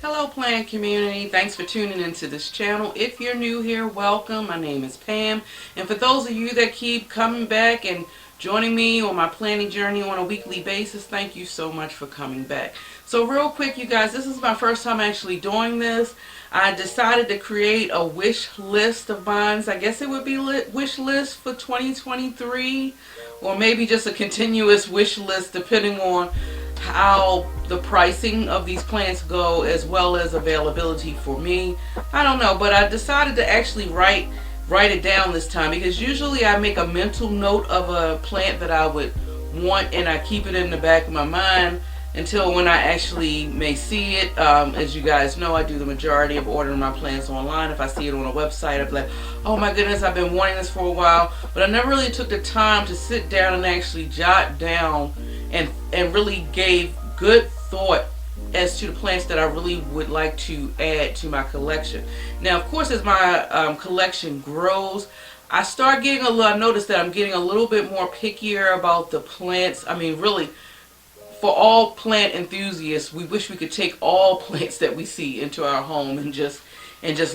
Hello plant community, thanks for tuning into this channel. If you're new here, welcome. My name is Pam, and for those of you that keep coming back and joining me on my planting journey on a weekly basis, thank you so much for coming back. So real quick, you guys, this is my first time actually doing this. I decided to create a wish list of mine. I guess it would be wish list for 2023, or maybe just a continuous wish list depending on how the pricing of these plants go, as well as availability for me. I don't know, but I decided to actually write it down this time, because usually I make a mental note of a plant that I would want and I keep it in the back of my mind until when I actually may see it. As you guys know, I do the majority of ordering my plants online. If I see it on a website, I'll be like, oh my goodness, I've been wanting this for a while, but I never really took the time to sit down and actually jot down and really gave good thought as to the plants that I really would like to add to my collection. Now, of course, as my collection grows, I start getting I notice that I'm getting a little bit more pickier about the plants. I mean, really, for all plant enthusiasts, we wish we could take all plants that we see into our home and just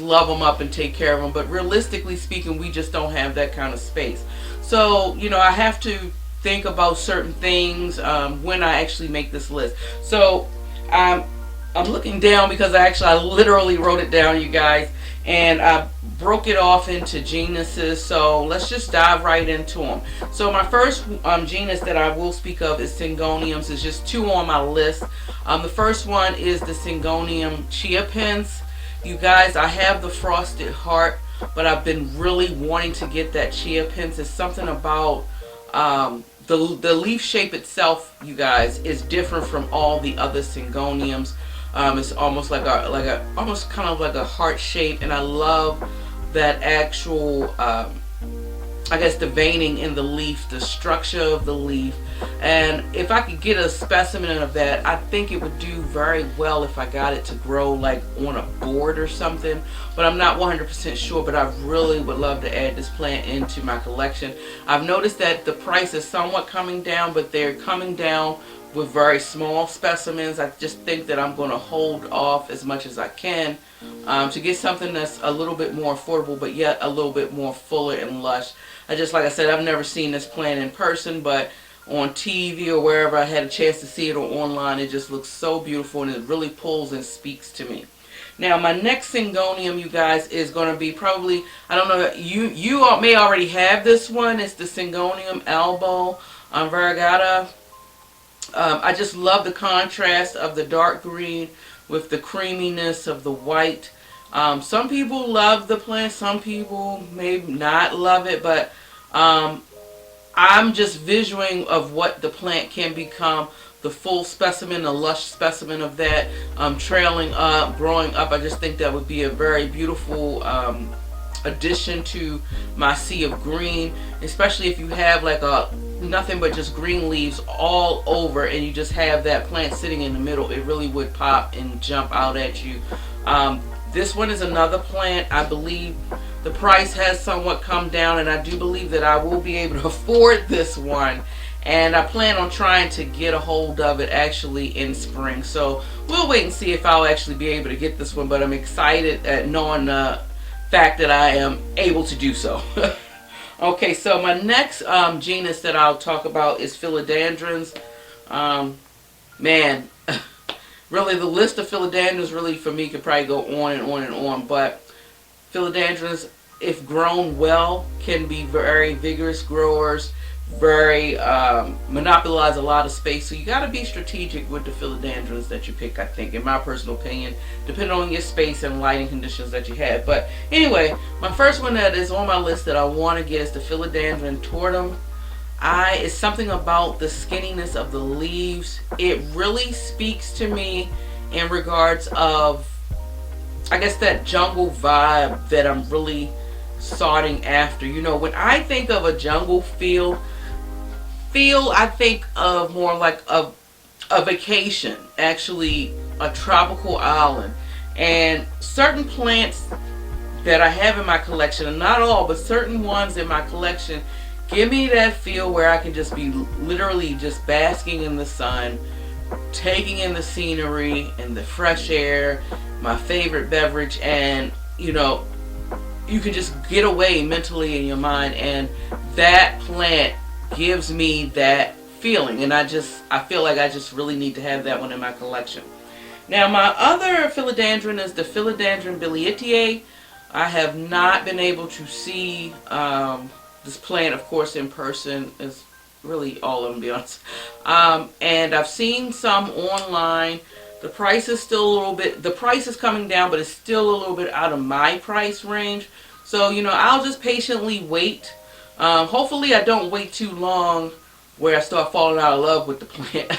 love them up and take care of them. But realistically speaking, we just don't have that kind of space. So, you know, I have to think about certain things when I actually make this list. So I'm looking down because I literally wrote it down, you guys, and I broke it off into genuses. So let's just dive right into them. So my first genus that I will speak of is Syngoniums. There's just two on my list. The first one is the Syngonium chia pens. You guys, I have the frosted heart, but I've been really wanting to get that chia pens. It's something about the leaf shape itself, you guys, is different from all the other Syngoniums. It's almost like almost kind of like a heart shape, and I love that actual I guess the veining in the leaf, the structure of the leaf. And if I could get a specimen of that, I think it would do very well if I got it to grow like on a board or something. But I'm not 100% sure, but I really would love to add this plant into my collection. I've noticed that the price is somewhat coming down, but they're coming down with very small specimens. I just think that I'm going to hold off as much as I can to get something that's a little bit more affordable, but yet a little bit more fuller and lush. Like I said, I've never seen this plant in person, but on TV or wherever I had a chance to see it, or online, it just looks so beautiful, and it really pulls and speaks to me. Now, my next Syngonium, you guys, is going to be probably, I don't know, you may already have this one. It's the Syngonium albo variegata. I just love the contrast of the dark green with the creaminess of the white. Some people love the plant, some people may not love it, but I'm just visualizing of what the plant can become, the full specimen, the lush specimen of that, trailing up, growing up. I just think that would be a very beautiful addition to my sea of green, especially if you have like nothing but just green leaves all over, and you just have that plant sitting in the middle. It really would pop and jump out at you. This one is another plant. I believe the price has somewhat come down, and I do believe that I will be able to afford this one, and I plan on trying to get a hold of it actually in spring. So we'll wait and see if I'll actually be able to get this one, but I'm excited at knowing the fact that I am able to do so. Okay, so my next genus that I'll talk about is Philodendrons. Man, really, the list of philodendrons really for me could probably go on and on and on, but philodendrons, if grown well, can be very vigorous growers, very monopolize a lot of space. So you got to be strategic with the philodendrons that you pick, I think, in my personal opinion, depending on your space and lighting conditions that you have. But anyway, my first one that is on my list that I want to get is the Philodendron tortum. It's something about the skinniness of the leaves. It really speaks to me in regards of, I guess, that jungle vibe that I'm really soughting after. You know, when I think of a jungle feel, I think of more like a vacation, actually a tropical island. And certain plants that I have in my collection, and not all, but certain ones in my collection, give me that feel where I can just be literally just basking in the sun, taking in the scenery and the fresh air, my favorite beverage, and you know, you can just get away mentally in your mind, and that plant gives me that feeling, and I feel like I just really need to have that one in my collection. Now my other philodendron is the Philodendron bilietiae. I have not been able to see this plant, of course, in person. Is really all of them, to be honest. And I've seen some online. The price is still a little bit, the price is coming down, but it's still a little bit out of my price range. So, you know, I'll just patiently wait. Hopefully I don't wait too long where I start falling out of love with the plant.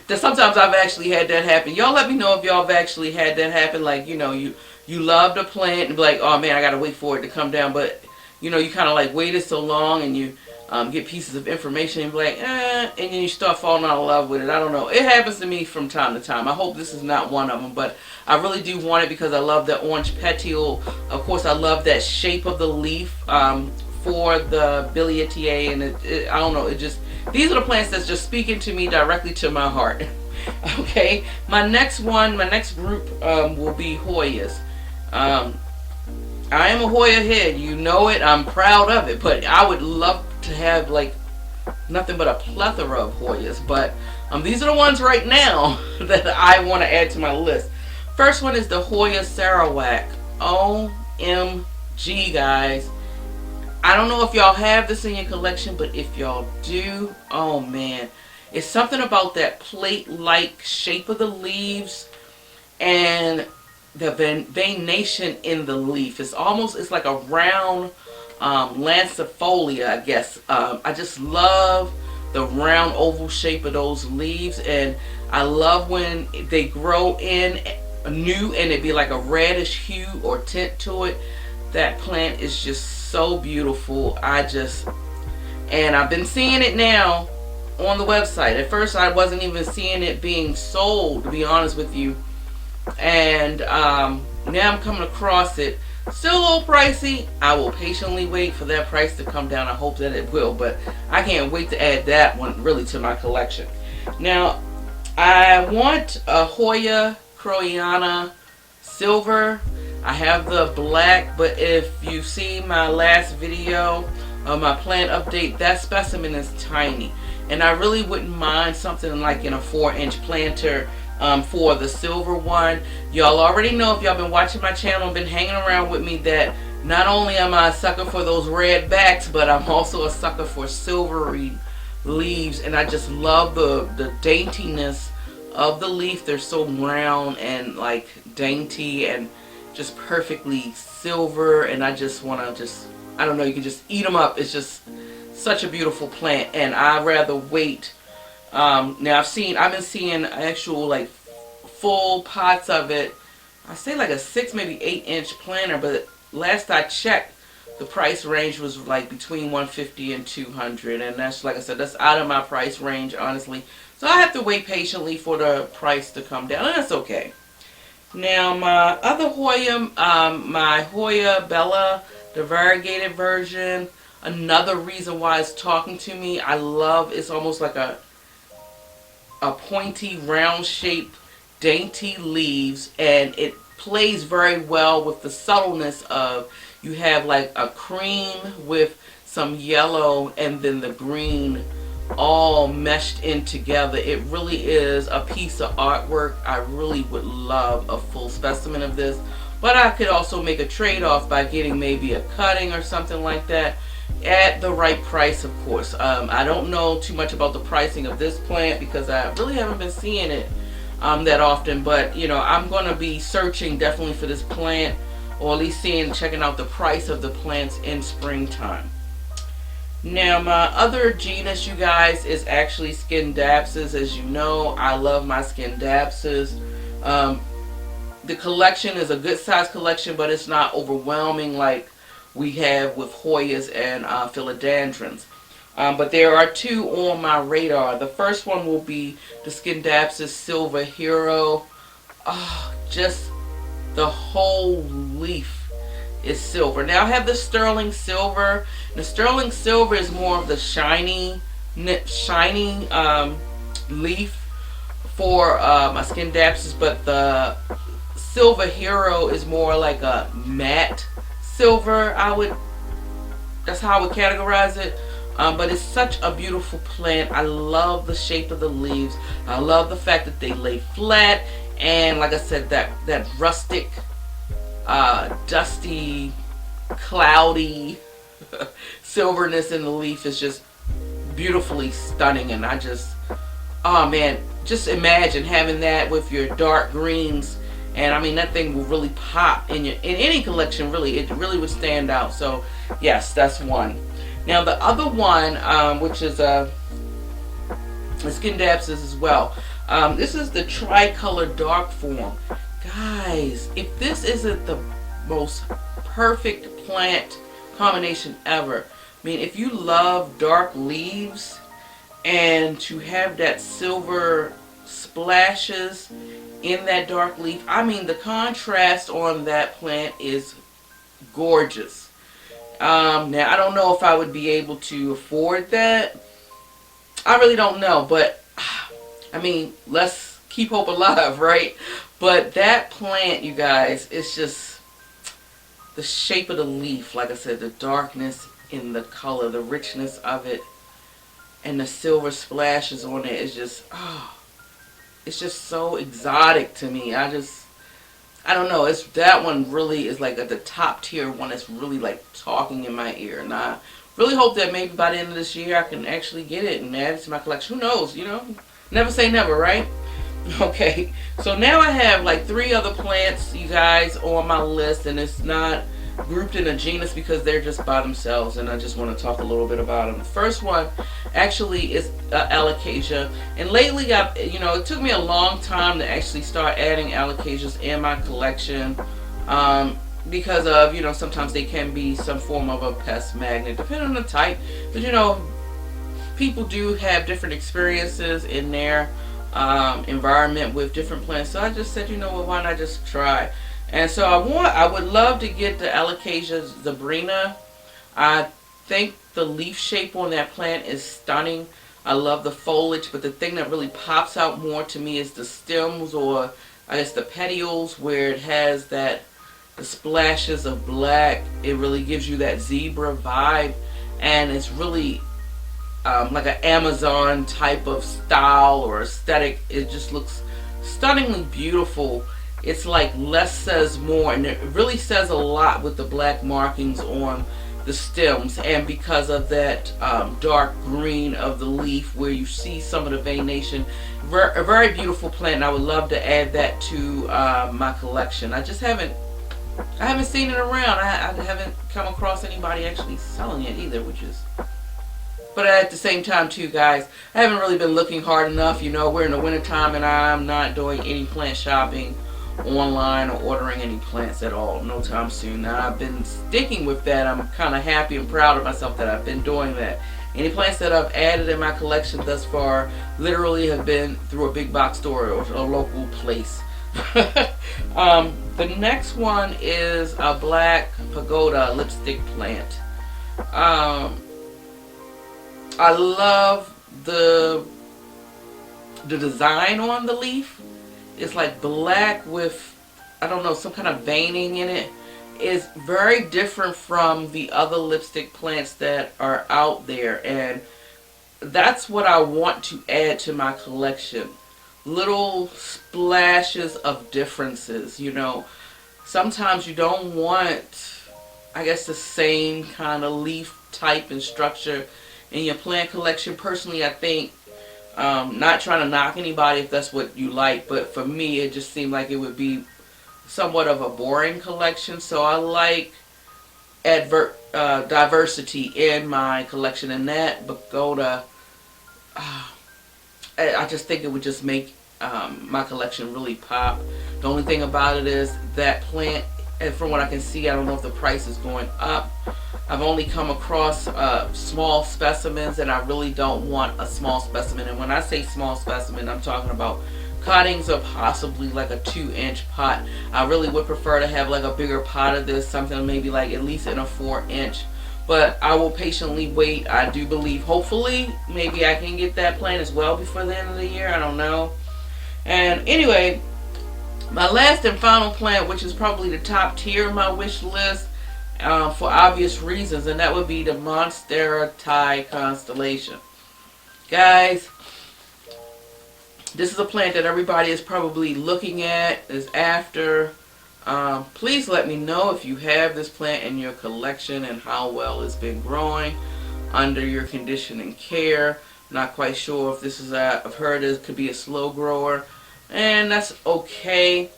That sometimes I've actually had that happen. Y'all let me know if y'all have actually had that happen. Like, you know, you love the plant and be like, oh man, I gotta wait for it to come down. But, you know, you kind of like waited so long, and you get pieces of information and be like, and then you start falling out of love with it. I don't know. It happens to me from time to time. I hope this is not one of them, but I really do want it because I love the orange petiole. Of course, I love that shape of the leaf for the bilietiae, and I don't know, it just, these are the plants that's just speaking to me directly to my heart. Okay, my next group will be Hoyas. I am a Hoya head, you know it, I'm proud of it, but I would love to have like nothing but a plethora of Hoyas, but these are the ones right now that I want to add to my list. First one is the Hoya Sarawak. OMG, guys. I don't know if y'all have this in your collection, but if y'all do, oh man, it's something about that plate-like shape of the leaves and the veination in the leaf. It's like a round lancifolia, I guess. I just love the round oval shape of those leaves, and I love when they grow in new and it be like a reddish hue or tint to it. That plant is just so beautiful. And I've been seeing it now on the website. At first I wasn't even seeing it being sold, to be honest with you, and now I'm coming across it. Still a little pricey. I will patiently wait for that price to come down. I hope that it will, but I can't wait to add that one really to my collection. Now I want a Hoya Croyana silver. I have the black, but if you see my last video of my plant update, that specimen is tiny, and I really wouldn't mind something like in a 4-inch planter for the silver one. Y'all already know, if y'all been watching my channel, been hanging around with me, that not only am I a sucker for those red backs, but I'm also a sucker for silvery leaves, and I just love the daintiness of the leaf. They're so round and like dainty and just perfectly silver, and I just want to I don't know, you can just eat them up. It's just such a beautiful plant, and I'd rather wait. Now I've been seeing actual like full pots of it. I say like a 6, maybe 8-inch planter, but last I checked, the price range was like between $150 and $200, and that's, like I said, that's out of my price range, honestly. So I have to wait patiently for the price to come down, and that's okay. Now my other Hoya, my Hoya Bella, the variegated version, another reason why it's talking to me, I love, it's almost like a pointy, round shaped, dainty leaves, and it plays very well with the subtleness of, you have like a cream with some yellow and then the green all meshed in together. It really is a piece of artwork. I really would love a full specimen of this, but I could also make a trade-off by getting maybe a cutting or something like that at the right price, of course. I don't know too much about the pricing of this plant because I really haven't been seeing it that often, but you know, I'm going to be searching definitely for this plant, or at least checking out the price of the plants in springtime. Now my other genus, you guys, is actually Scindapsus. As you know, I love my Scindapsus. The collection is a good size collection, but it's not overwhelming like we have with Hoyas and Philodendrons. But there are two on my radar. The first one will be the Scindapsus Silver Hero. Oh, just the whole leaf is silver. Now I have the sterling silver. The sterling silver is more of the shiny leaf for my Scindapsus, but the Silver Hero is more like a matte silver. That's how I would categorize it. But it's such a beautiful plant. I love the shape of the leaves. I love the fact that they lay flat, and like I said, that rustic, dusty, cloudy silverness in the leaf is just beautifully stunning. And oh man, just imagine having that with your dark greens, and I mean that thing will really pop in any collection. Really, it really would stand out. So yes, that's one. Now the other one, which is a Scindapsus as well. This is the tricolor dark form. Guys, if this isn't the most perfect plant combination ever. I mean, if you love dark leaves and to have that silver splashes in that dark leaf, I mean the contrast on that plant is gorgeous. Now I don't know if I would be able to afford that. I really don't know, but I mean, let's keep hope alive, right? But that plant, you guys, it's just the shape of the leaf, like I said, the darkness in the color, the richness of it, and the silver splashes on it is just, it's just so exotic to me. I don't know, that one really is like at the top tier one that's really like talking in my ear. And I really hope that maybe by the end of this year I can actually get it and add it to my collection. Who knows, you know? Never say never, right? Okay, so now I have like 3 other plants, you guys, on my list, and it's not grouped in a genus because they're just by themselves, and I just want to talk a little bit about them. The first one actually is alocasia, and lately it took me a long time to actually start adding alocasias in my collection, because of, sometimes they can be some form of a pest magnet depending on the type, but people do have different experiences in their environment with different plants. So I just said, why not just try? And so I would love to get the Alocasia zebrina. I think the leaf shape on that plant is stunning. I love the foliage, but the thing that really pops out more to me is the stems, or I guess the petioles, where it has the splashes of black. It really gives you that zebra vibe, and it's really like an Amazon type of style or aesthetic. It just looks stunningly beautiful. It's like less says more, and it really says a lot with the black markings on the stems, and because of that dark green of the leaf where you see some of the veination. A very beautiful plant, and I would love to add that to my collection. I haven't seen it around. I haven't come across anybody actually selling it either, but at the same time too, guys, I haven't really been looking hard enough. We're in the winter time, and I'm not doing any plant shopping online or ordering any plants at all, no time soon. Now I've been sticking with that. I'm kind of happy and proud of myself that I've been doing that. Any plants that I've added in my collection thus far literally have been through a big box store or a local place. The next one is a black pagoda lipstick plant. I love the design on the leaf. It's like black with, I don't know, some kind of veining in it. It's very different from the other lipstick plants that are out there, and that's what I want to add to my collection. Little splashes of differences, Sometimes you don't want, I guess, the same kind of leaf type and structure in your plant collection. Personally, I think, not trying to knock anybody if that's what you like, but for me it just seemed like it would be somewhat of a boring collection. So I like diversity in my collection, and that pagoda, I just think it would just make my collection really pop. The only thing about it is that plant, and from what I can see, I don't know if the price is going up. I've only come across small specimens, and I really don't want a small specimen. And when I say small specimen, I'm talking about cuttings of possibly like a 2-inch pot. I really would prefer to have like a bigger pot of this, something maybe like at least in a 4-inch. But I will patiently wait. I do believe, hopefully, maybe I can get that plant as well before the end of the year. I don't know. And anyway, my last and final plant, which is probably the top tier of my wish list, for obvious reasons, and that would be the Monstera Thai constellation. Guys, this is a plant that everybody is probably looking at, is after. Please let me know if you have this plant in your collection and how well it's been growing under your condition and care. Not quite sure if this is I've heard it could be a slow grower, and that's okay.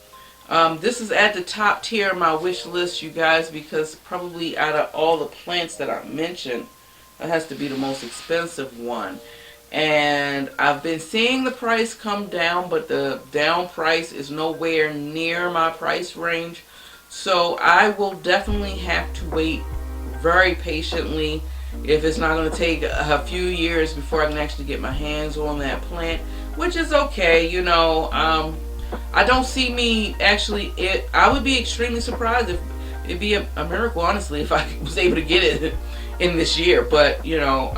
This is at the top tier of my wish list, you guys, because probably out of all the plants that I mentioned, it has to be the most expensive one. And I've been seeing the price come down, but the down price is nowhere near my price range. So I will definitely have to wait very patiently if it's not going to take a few years before I can actually get my hands on that plant, which is okay, you know. I don't see me actually, I would be extremely surprised if it'd be a miracle, honestly, if I was able to get it in this year. But, you know,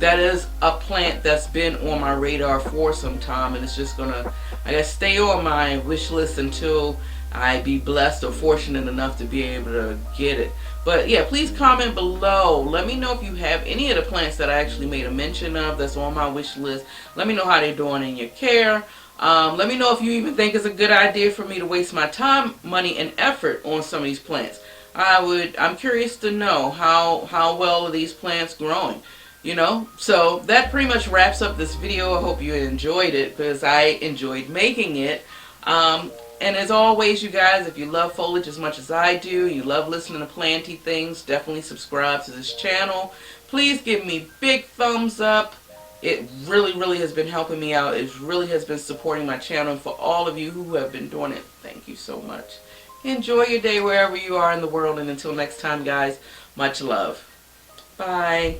that is a plant that's been on my radar for some time, and it's just gonna, I guess, stay on my wish list until I be blessed or fortunate enough to be able to get it. But yeah, please comment below. Let me know if you have any of the plants that I actually made a mention of that's on my wish list. Let me know how they're doing in your care. Let me know if you even think it's a good idea for me to waste my time, money, and effort on some of these plants. I'm curious to know how well are these plants growing. You know, so that pretty much wraps up this video. I hope you enjoyed it, because I enjoyed making it. And as always, you guys, if you love foliage as much as I do, you love listening to planty things, definitely subscribe to this channel. Please give me big thumbs up. It really has been helping me out. It really has been supporting my channel. And for all of you who have been doing it, thank you so much. Enjoy your day wherever you are in the world. And until next time, guys, much love. Bye.